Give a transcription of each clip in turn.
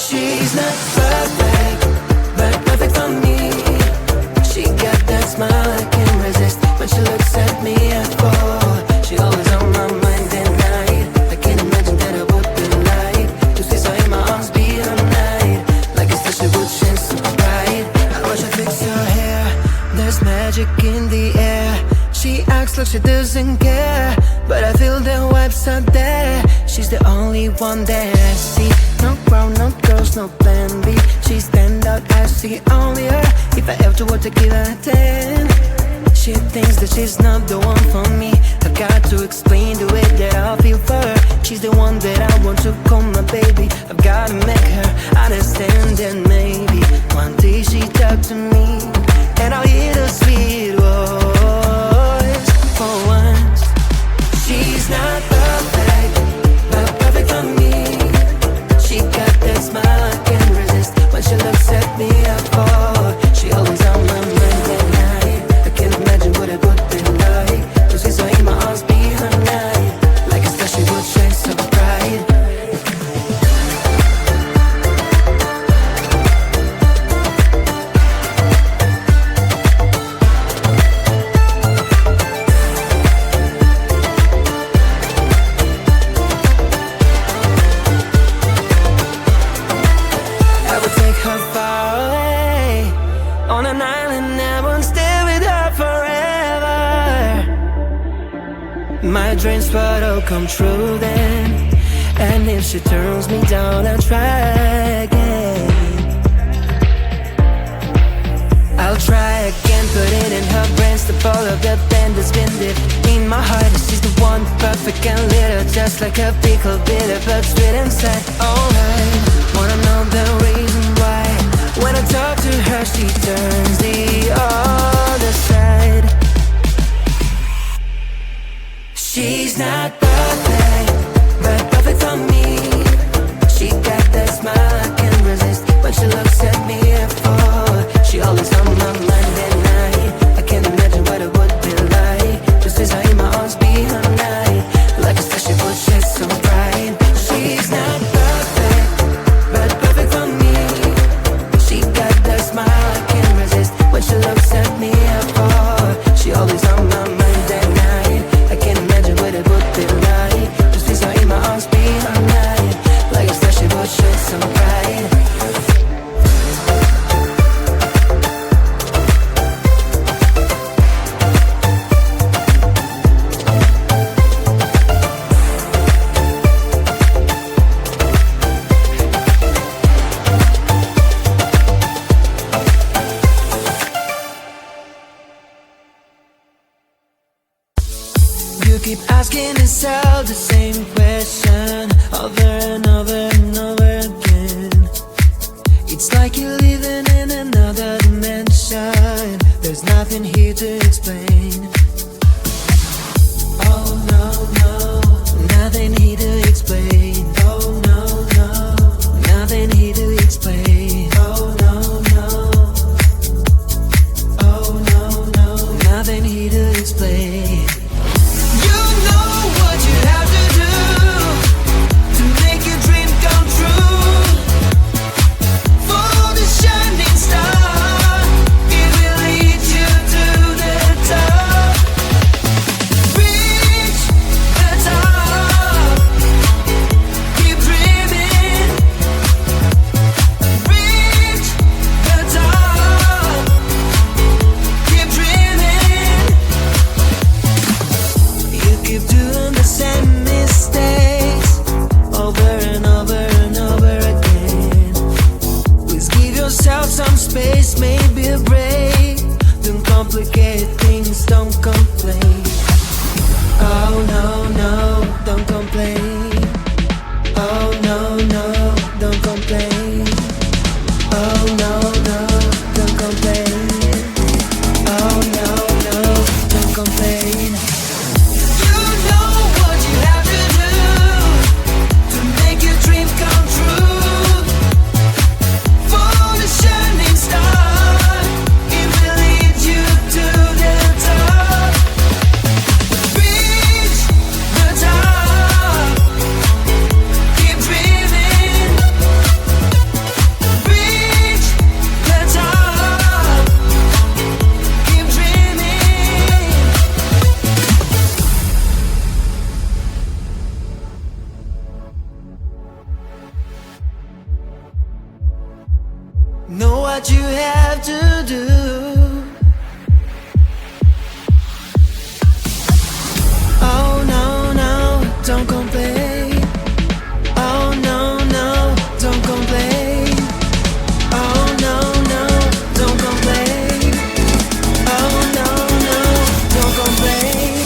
She's not perfect, but perfect for me. She got that smile I can't resist when she looks at me. I fall. She always on my mind at night. I can't imagine that I would be like to squeeze her in my arms, be all night. Like it's such a good chance so bright. I watch her fix her hair. There's magic in the air. She acts like she doesn't care, but I feel the vibes out there. She's the only one that I see. No crown, no girls, no plan B. She stand out, I see only her. If I ever were to give her a 10, she thinks that she's not the one for me. I've got to explain the way that I feel for her. She's the one that I want to call my baby. I've gotta make her understand that maybe one day she talk to me and I'll hear the sweet voice for once. She's not perfect, but perfect for me. She got that smile I can't resist when she looks at me. I fall. She always on my mind at night. I can't imagine what it would be like to see her in my arms, be her night. Like a star, she would shine so bright. On an island, I won't stay with her forever. My dreams would all come true then. And if she turns me down, I'll try again. I'll try again, put it in her brains to follow the bend that's been deep in my heart. She's the one, perfect and little, just like a pickle, bitter but sweet inside. Alright, wanna know the reason why? When I talk to her, she turns the other side. She's not perfect, but perfect for me. She got that smile I can't resist when she looks at me. I fall. She always on my mind at night. I can't imagine what it would be like just as her in my arms, be her night. Like a star, she would shine so bright. She's not perfect, but perfect for me. She got that smile I can't resist when she looks at me. I fall. She always on my mind at night. I can't imagine what it would be like just as her in my arms, be her night. Like a star, she would shine so bright. You keep asking yourself the same question over and over and over again. It's like you're living in another dimension. There's nothing here to explain. Oh no, no, nothing here to explain. Oh no, no, nothing here to explain. Oh no, no, oh no, no, nothing here to explain. You know what you have to do to make your dream come Know what you have to do. Oh no, no, don't complain. Oh no, no, don't complain. Oh no, no, don't complain. Oh no, no, don't complain.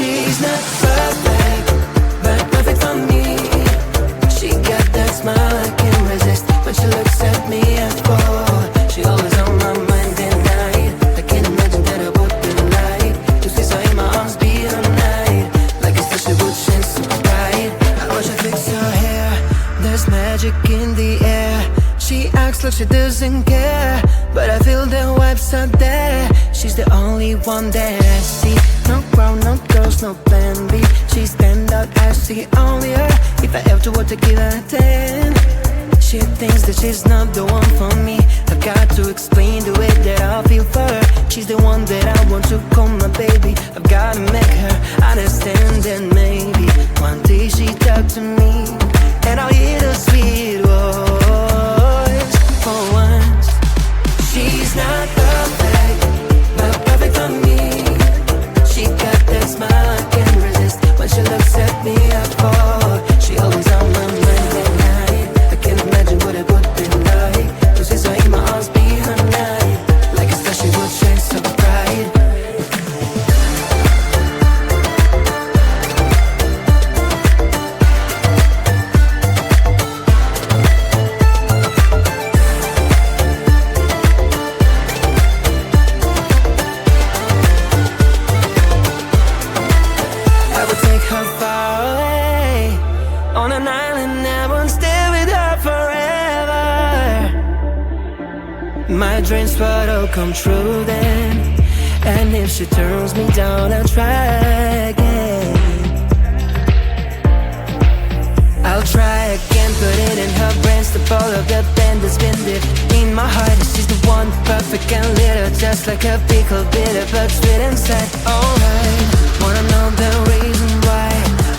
She's not perfect, but perfect for me. She got that smile I can't resist. When she looks at me, I fall. She always on my mind at night. I can't imagine that I would be like to see her in my arms be all night. Like it's such a good chance to ride. I watch her fix her hair. There's magic in the air. She acts like she doesn't care, but I feel the vibes are there. She's the only one that I see. No crowd, no girls, no plan B. She stand out as the only her. If I ever were to give her a 10, she thinks that she's not the one for me. I've got to explain the way that I feel for her. She's the one that I want to call my baby. I've gotta make her understand that maybe one day she talk to me and I'll hear the sweet voice for once. She's not perfect, but perfect for me. She got that smile I can't resist. When she looks at me, I fall. She always on my mind at night. I can't imagine what it would be like to see her in my arms be her night. Like a special would chase her pride. I would take her far away on an island. I won't stay with her forever. My dreams would all come true then. And if she turns me down, I'll try again. I'll try again, put it in her brains. The ball of the band that's been deep in my heart. She's the one, perfect and little, just like a pickle bitter, but sweet inside. Alright, wanna know the reason why?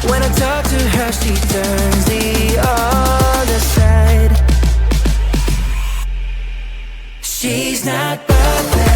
When I talk to her, she turns the other side. She's not perfect,